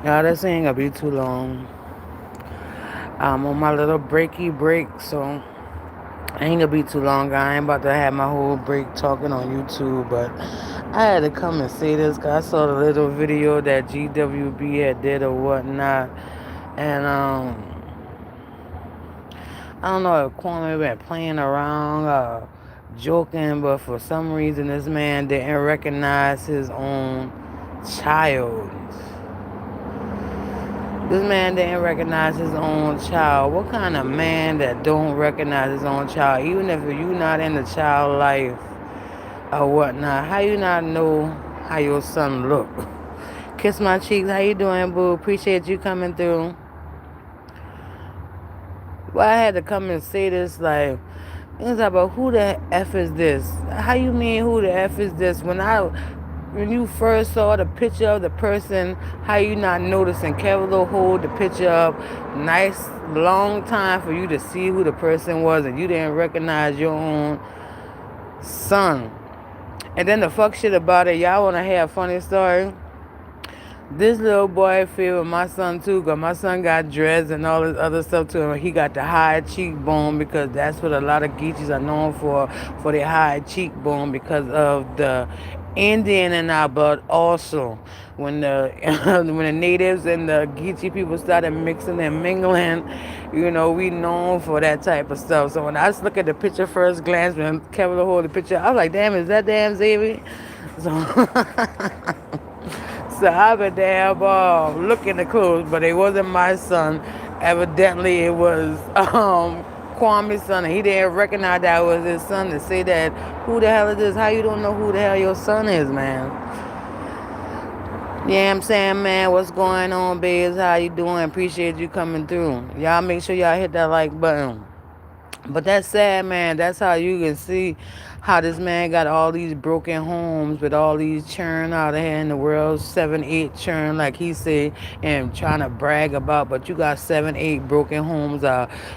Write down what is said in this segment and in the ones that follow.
Y'all, this ain't gonna be too long. I'm on my little breaky break, so ain't gonna be too long. I ain't about to have my whole break talking on YouTube, but I had to come and say this because I saw the little video that GWB had did or whatnot, and I don't know if Kwame been playing around, joking, but for some reason this man didn't recognize his own child. This man didn't recognize his own child. What kind of man that don't recognize his own child, even if you not in the child life or whatnot? How you not know how your son look? Kiss my cheeks. How you doing, boo? Appreciate you coming through. Well, I had to come and say this like. It's about who the F is this? How you mean who the F is this? When you first saw the picture of the person, how you not noticing Kevin Lowe hold the picture up nice long time for you to see who the person was and you didn't recognize your own son. And then the fuck shit about it, y'all wanna hear a funny story? This little boy favored my son too, cause my son got dreads and all this other stuff to him. He got the high cheekbone because that's what a lot of Geechees are known for their high cheekbone because of the Indian in our blood. Also, when the when the natives and the Geechee people started mixing and mingling, we known for that type of stuff. So when I just look at the picture first glance, when Kevin hold the picture, I was like, damn, is that damn Xavier? So. So I was damn looking the clothes, but it wasn't my son. Evidently, it was Kwame's son, and he didn't recognize that was his son. To say that, who the hell is this? How you don't know who the hell your son is, man? Yeah, I'm saying, man, what's going on, babes? How you doing? Appreciate you coming through. Y'all make sure y'all hit that like button. But that's sad, man. That's how you can see how this man got all these broken homes with all these churn out here in the world, 7, 8 churn, like he said, and trying to brag about. But you got 7, 8 broken homes.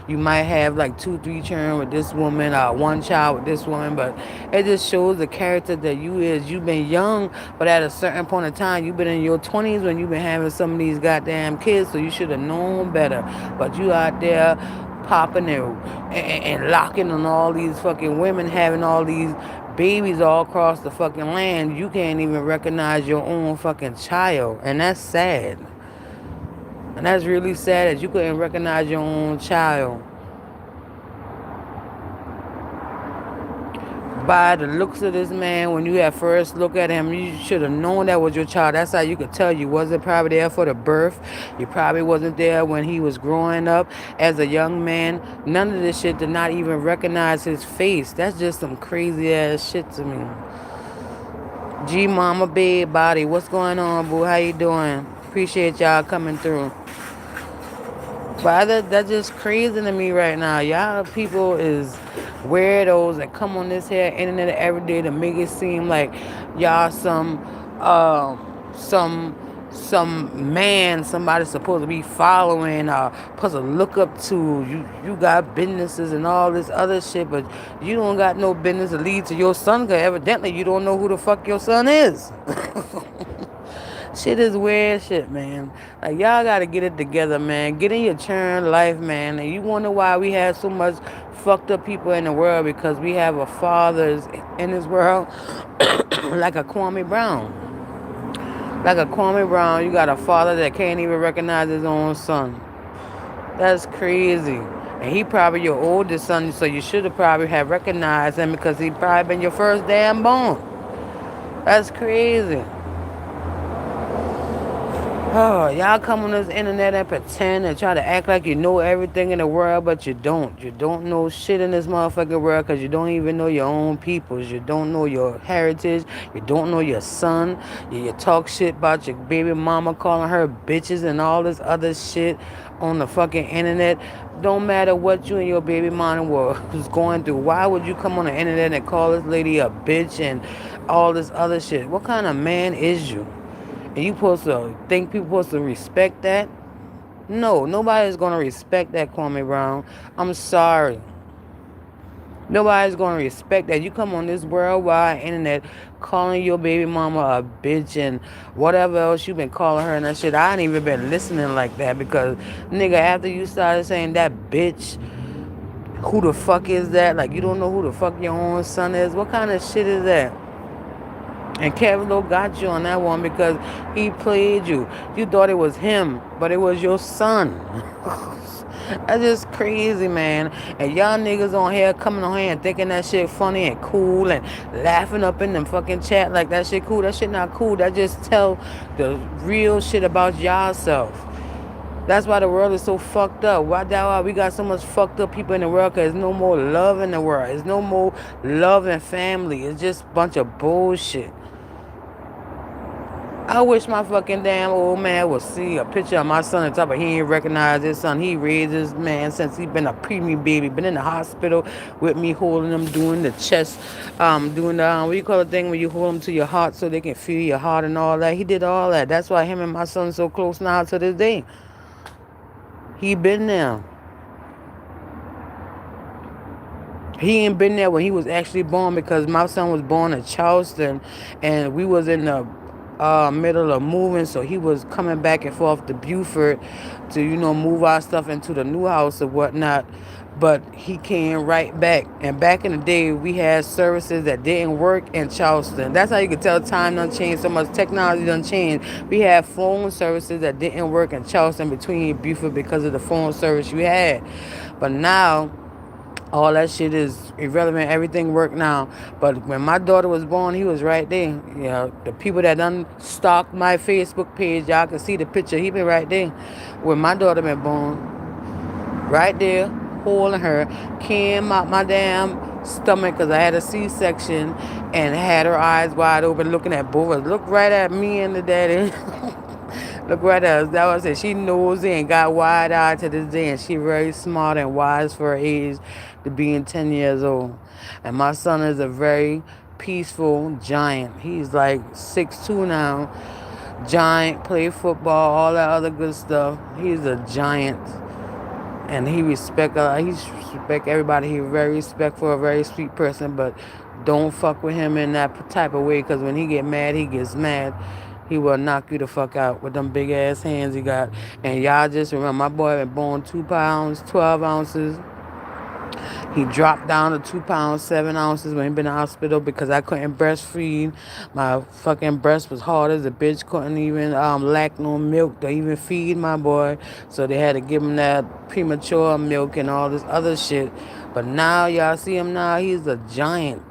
You might have like 2, 3 churn with this woman, one child with this woman. But it just shows the character that you is. You've been young, but at a certain point in time, you've been in your 20s when you've been having some of these goddamn kids. So you should have known better. But you out there popping and locking on all these fucking women, having all these babies all across the fucking land. You can't even recognize your own fucking child, and that's sad. And that's really sad that you couldn't recognize your own child. By the looks of this man, when you had first look at him, you should have known that was your child. That's how you could tell you wasn't probably there for the birth. You probably wasn't there when he was growing up as a young man. None of this shit did not even recognize his face. That's just some crazy ass shit to me. G Mama Big Body, what's going on, boo? How you doing? Appreciate y'all coming through. But that's just crazy to me right now. Y'all people is weirdos that come on this here internet every day to make it seem like y'all some man somebody's supposed to be following or supposed to look up to. You got businesses and all this other shit, but you don't got no business to lead to your son because evidently you don't know who the fuck your son is. Shit is weird shit, man. Like, y'all gotta get it together, man. Get in your churn life, man. And you wonder why we have so much fucked up people in the world because we have a fathers in this world like a Kwame Brown. Like a Kwame Brown, you got a father that can't even recognize his own son. That's crazy. And he probably your oldest son, so you should have probably have recognized him because he probably been your first damn born. That's crazy. Oh, y'all come on this internet and pretend and try to act like you know everything in the world, but you don't. You don't know shit in this motherfucking world because you don't even know your own peoples. You don't know your heritage. You don't know your son. You talk shit about your baby mama, calling her bitches and all this other shit on the fucking internet. Don't matter what you and your baby mama was going through. Why would you come on the internet and call this lady a bitch and all this other shit? What kind of man is you? And you supposed to think people supposed to respect that? No, nobody's gonna respect that, Kwame Brown. I'm sorry. Nobody's gonna respect that. You come on this worldwide internet calling your baby mama a bitch and whatever else you been calling her and that shit. I ain't even been listening like that because nigga, after you started saying that bitch, who the fuck is that? Like you don't know who the fuck your own son is. What kind of shit is that? And Kevin Lowe got you on that one because he played you. You thought it was him, but it was your son. That's just crazy, man. And y'all niggas on here coming on here and thinking that shit funny and cool and laughing up in them fucking chat like that shit cool. That shit not cool. That just tell the real shit about y'all self. That's why the world is so fucked up. Why that why we got so much fucked up people in the world? Because there's no more love in the world. There's no more love and family. It's just a bunch of bullshit. I wish my fucking damn old man would see a picture of my son and talk about he ain't recognize his son. He raised his man since he been a preemie baby. Been in the hospital with me holding him, doing the chest, doing the, what you call the thing when you hold them to your heart so they can feel your heart and all that. He did all that. That's why him and my son so close now to this day. He been there. He ain't been there when he was actually born because my son was born in Charleston and we was in the middle of moving, so he was coming back and forth to Beaufort to, move our stuff into the new house or whatnot. But he came right back. And back in the day, we had services that didn't work in Charleston. That's how you could tell time done changed so much. Technology done changed. We had phone services that didn't work in Charleston between Beaufort because of the phone service you had. But now, all that shit is irrelevant. Everything worked now. But when my daughter was born, he was right there. The people that done stalked my Facebook page, y'all can see the picture. He been right there. When my daughter been born, right there, holding her, came out my damn stomach because I had a C-section and had her eyes wide open looking at both of us. Look right at me and the daddy. Look right at us. That was it. She nosy and got wide eyed to this day, and she very smart and wise for her age to being 10 years old. And my son is a very peaceful giant. He's like 6'2" now. Giant, play football, all that other good stuff. He's a giant. And he respect everybody. He's very respectful, a very sweet person, but don't fuck with him in that type of way because when he get mad, he gets mad. He will knock you the fuck out with them big ass hands he got. And y'all just remember, my boy been born 2 pounds, 12 ounces. He dropped down to 2 pounds, 7 ounces when he been in the hospital because I couldn't breastfeed. My fucking breast was hard as a bitch. Couldn't even lack no milk to even feed my boy. So they had to give him that premature milk and all this other shit. But now, y'all see him now, he's a giant.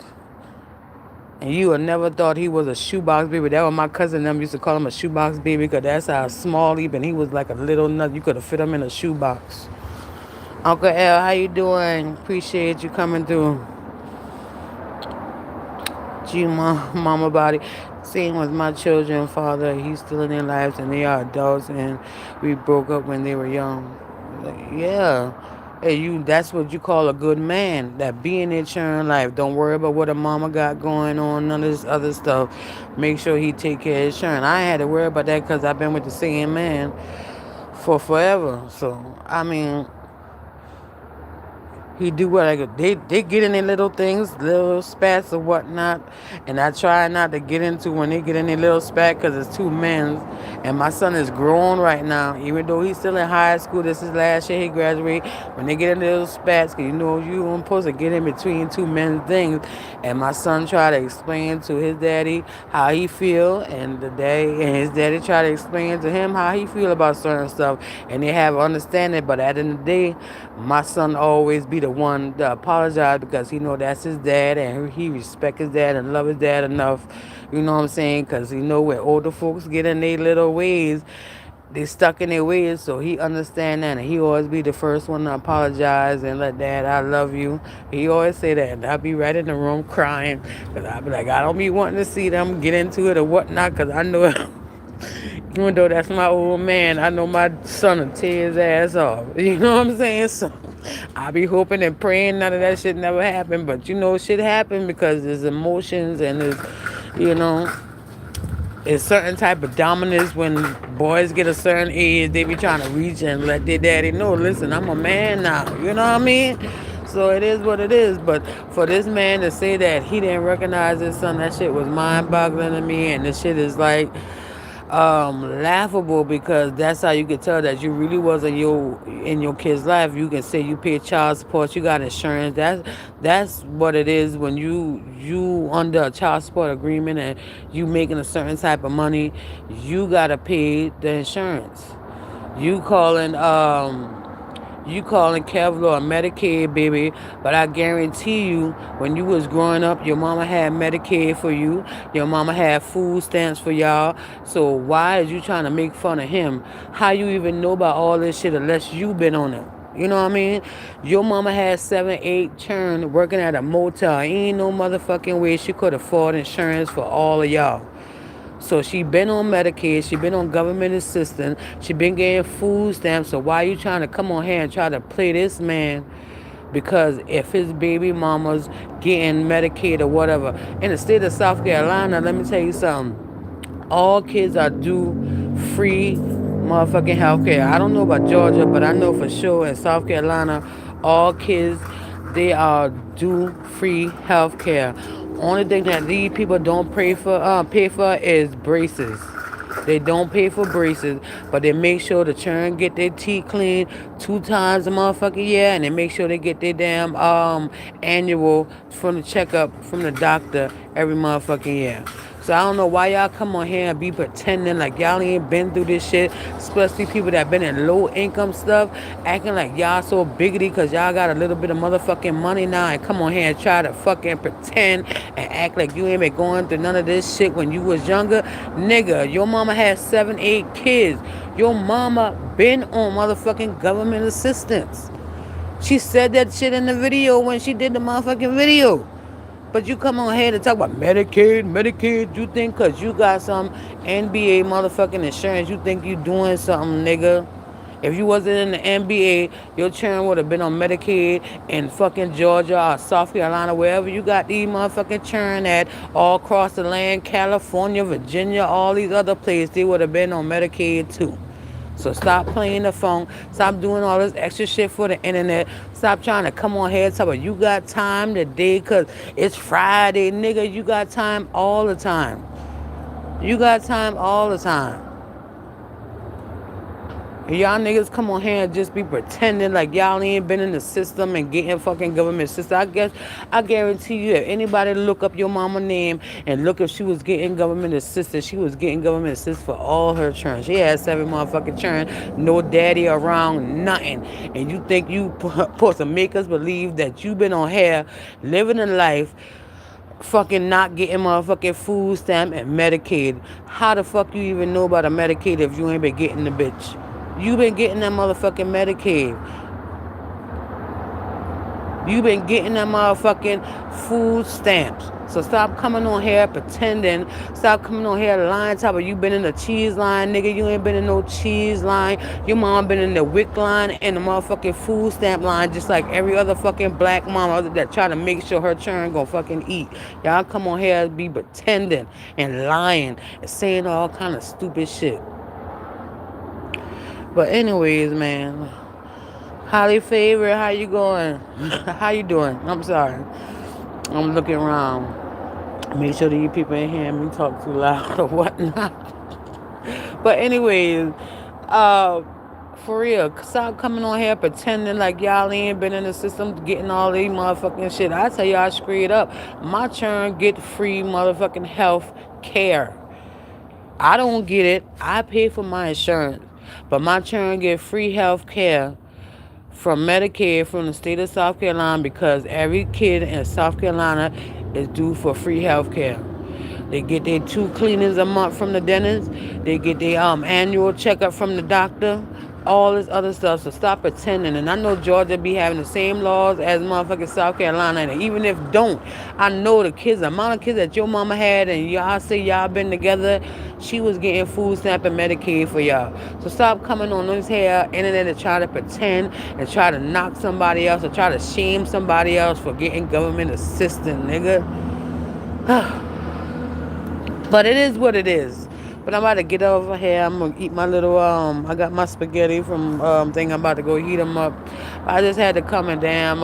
And you would never thought he was a shoebox baby. That was my cousin them used to call him a shoebox baby because that's how small he been. He was like a little nut. You could have fit him in a shoebox. Uncle L, how you doing? Appreciate you coming through. G mama body. Same with my children, father. He's still in their lives and they are adults and we broke up when they were young. Yeah. Hey, that's what you call a good man. That be in their children life. Don't worry about what a mama got going on, none of this other stuff. Make sure he take care of his children. I ain't had to worry about that because I've been with the same man for forever. So, I mean, he do what they get in their little things, little spats or whatnot, and I try not to get into when they get in their little spat because it's two men, and my son is grown right now, even though he's still in high school. This is last year he graduated. When they get in little spats, because you aren't supposed to get in between two men's things, and my son try to explain to his daddy how he feel, and his daddy try to explain to him how he feel about certain stuff, and they have understanding. But at the end of the day, my son always be the one to apologize because he know that's his dad and he respect his dad and love his dad enough, you know what I'm saying, because he know where older folks get in their little ways, they stuck in their ways, so he understand that, and he always be the first one to apologize and let dad, I love you. He always say that, and I'll be right in the room crying because I'll be like, I don't be wanting to see them get into it or whatnot because I know even though that's my old man, I know my son will tear his ass off. You know what I'm saying? So I be hoping and praying none of that shit never happen. But shit happen because there's emotions and it's certain type of dominance when boys get a certain age, they be trying to reach and let their daddy know, listen, I'm a man now. You know what I mean? So it is what it is. But for this man to say that he didn't recognize his son, that shit was mind-boggling to me. And this shit is like laughable because that's how you could tell that you really wasn't in your kid's life. You can say you pay child support, you got insurance. That's what it is when you under a child support agreement and you making a certain type of money, you gotta pay the insurance. You calling Kevlar or Medicaid, baby, but I guarantee you, when you was growing up, your mama had Medicaid for you. Your mama had food stamps for y'all. So why is you trying to make fun of him? How you even know about all this shit unless you been on it? You know what I mean? Your mama had 7, 8 children working at a motel. Ain't no motherfucking way she could afford insurance for all of y'all. So she been on Medicaid, she been on government assistance, she been getting food stamps. So why you trying to come on here and try to play this man? Because if his baby mama's getting Medicaid or whatever, in the state of South Carolina, let me tell you something. All kids are due free motherfucking health care. I don't know about Georgia, but I know for sure in South Carolina, all kids, they are due free health care. Only thing that these people don't pay for is braces. They don't pay for braces, but they make sure the children get their teeth cleaned 2 times a motherfucking year, and they make sure they get their damn annual from the checkup from the doctor every motherfucking year. So I don't know why y'all come on here and be pretending like y'all ain't been through this shit, especially people that been in low income stuff, acting like y'all so biggity because y'all got a little bit of motherfucking money now and come on here and try to fucking pretend and act like you ain't been going through none of this shit when you was younger. Nigga, your mama had 7, 8 kids. Your mama been on motherfucking government assistance. She said that shit in the video when she did the motherfucking video. But you come on here to talk about Medicaid. You think because you got some NBA motherfucking insurance, you think you doing something, nigga. If you wasn't in the NBA, your children would have been on Medicaid in fucking Georgia or South Carolina, wherever you got these motherfucking children at, all across the land, California, Virginia, all these other places, they would have been on Medicaid too. So stop playing the phone. Stop doing all this extra shit for the internet. Stop trying to come on here and talk about you got time today because it's Friday. Nigga, you got time all the time. You got time all the time. Y'all niggas come on here and just be pretending like y'all ain't been in the system and getting fucking government assistance. I guarantee you, if anybody look up your mama name and look if she was getting government assistance, she was getting government assistance for all her children. She had 7 motherfucking children, no daddy around, nothing. And you think you supposed to make us believe that you been on here living a life fucking not getting motherfucking food stamp and Medicaid. How the fuck you even know about a Medicaid if you ain't been getting the bitch? You been getting that motherfucking Medicaid. You been getting that motherfucking food stamps. So stop coming on here pretending. Stop coming on here lying. Talk about you been in the cheese line, nigga. You ain't been in no cheese line. Your mom been in the WIC line and the motherfucking food stamp line, just like every other fucking black mama that try to make sure her children gonna fucking eat. Y'all come on here and be pretending and lying and saying all kind of stupid shit. But anyways, man, Holly Favorite, how you going? How you doing? I'm sorry. I'm looking around. Make sure that you people ain't hearing me talk too loud or whatnot. But anyways, for real, stop coming on here pretending like y'all ain't been in the system getting all these motherfucking shit. I tell y'all straight up, my children get free motherfucking health care. I don't get it. I pay for my insurance. But my children get free health care from Medicaid from the state of South Carolina because every kid in South Carolina is due for free health care. They get their 2 cleanings a month from the dentist. They get their annual checkup from the doctor. All this other stuff. So stop pretending. And I know Georgia be having the same laws as motherfucking South Carolina. And even if don't, I know the amount of kids that your mama had and y'all say y'all been together, she was getting food stamp and Medicaid for y'all. So stop coming on this here internet and try to pretend and try to knock somebody else or try to shame somebody else for getting government assistance, nigga. But it is what it is. But I'm about to get over here. I'm going to eat my little, I got my spaghetti from thing. I'm about to go heat them up. I just had to come and damn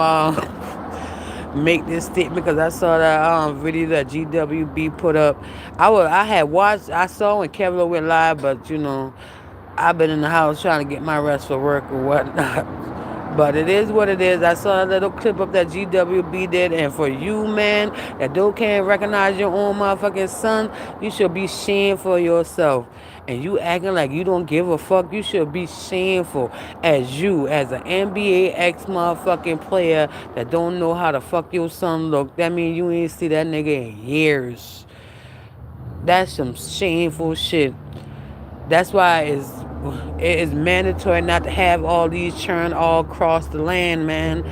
make this statement because I saw that video that GWB put up. I had watched, I saw when Kevlo went live, but I've been in the house trying to get my rest for work or whatnot. But it is what it is. I saw a little clip up that GWB did, and for you, man, that don't can't recognize your own motherfucking son, you should be shameful yourself. And you acting like you don't give a fuck, you should be shameful as you, as an NBA ex motherfucking player that don't know how the fuck your son look. That means you ain't see that nigga in years. That's some shameful shit. That's why it is mandatory not to have all these churn all across the land, man.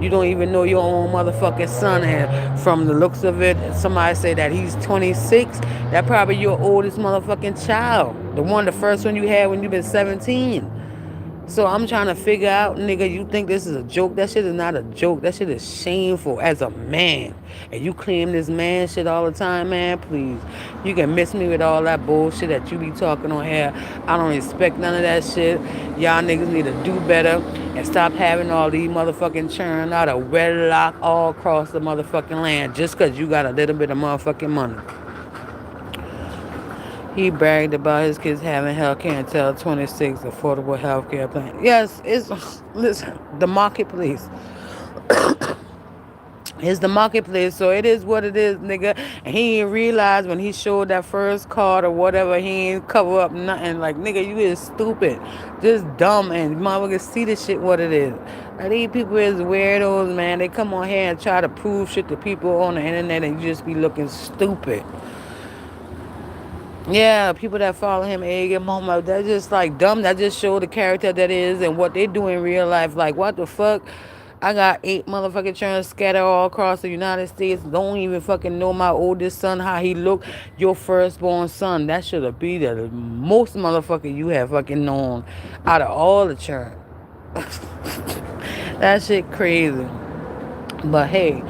You don't even know your own motherfucking son. And from the looks of it, somebody say that he's 26. That probably your oldest motherfucking child. The first one you had when you been 17. So I'm trying to figure out, nigga, you think this is a joke? That shit is not a joke. That shit is shameful as a man. And you claim this man shit all the time, man, please. You can miss me with all that bullshit that you be talking on here. I don't respect none of that shit. Y'all niggas need to do better and stop having all these motherfucking churn out of wedlock all across the motherfucking land just because you got a little bit of motherfucking money. He bragged about his kids having healthcare until 26 affordable healthcare plan. Yes, listen, the marketplace. It's the marketplace, so it is what it is, nigga. And he ain't realize when he showed that first card or whatever, he ain't cover up nothing. Like, nigga, you is stupid. Just dumb, and motherfuckers see the shit what it is. Like, these people is weirdos, man. They come on here and try to prove shit to people on the internet, and you just be looking stupid. Yeah, people that follow him, egg and Momo, they're just like dumb. That just show the character that is and what they do in real life. Like, what the fuck? I got 8 motherfucking children scattered all across the United States. Don't even fucking know my oldest son, how he look. Your firstborn son. That should be the most motherfucker you have fucking known out of all the children. That shit crazy. But hey,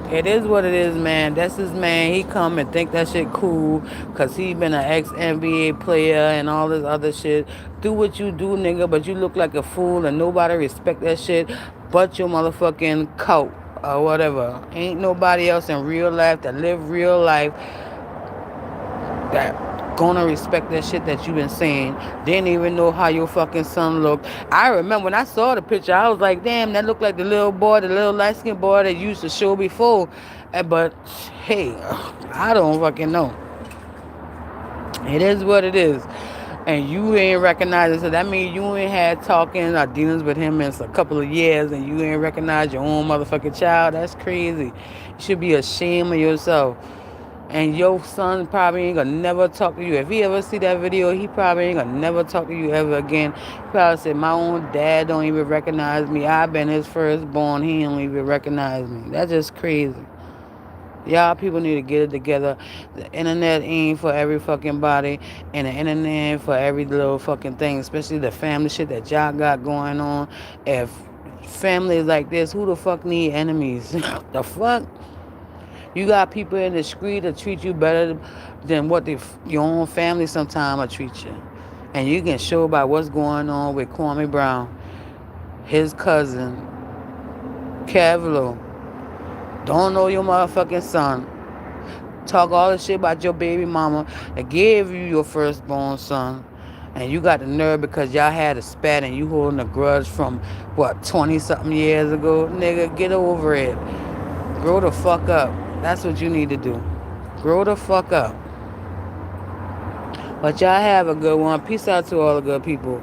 it is what it is, man. That's his man. He come and think that shit cool because he been an ex-NBA player and all this other shit. Do what you do, nigga, but you look like a fool and nobody respect that shit but your motherfucking coat or whatever. Ain't nobody else in real life that live real life that gonna respect that shit that you been saying. Didn't even know how your fucking son looked. I remember when I saw the picture, I was like, damn, that looked like the little boy, the little light-skinned boy that used to show before. But hey, I don't fucking know. It is what it is. And you ain't recognizing, so that means you ain't had talking or dealings with him in a couple of years and you ain't recognized your own motherfucking child. That's crazy. You should be ashamed of yourself. And your son probably ain't gonna never talk to you. If he ever see that video, he probably ain't gonna never talk to you ever again. He probably said, my own dad don't even recognize me. I've been his firstborn. He don't even recognize me. That's just crazy. Y'all people need to get it together. The internet ain't for every fucking body. And the internet ain't for every little fucking thing. Especially the family shit that y'all got going on. If families like this, who the fuck need enemies? The fuck? You got people in the street that treat you better than what your own family sometimes will treat you. And you can show by what's going on with Kwame Brown, his cousin, Kevlo. Don't know your motherfucking son. Talk all this shit about your baby mama that gave you your firstborn son. And you got the nerve because y'all had a spat and you holding a grudge from, 20-something years ago? Nigga, get over it. Grow the fuck up. That's what you need to do. Grow the fuck up. But y'all have a good one. Peace out to all the good people.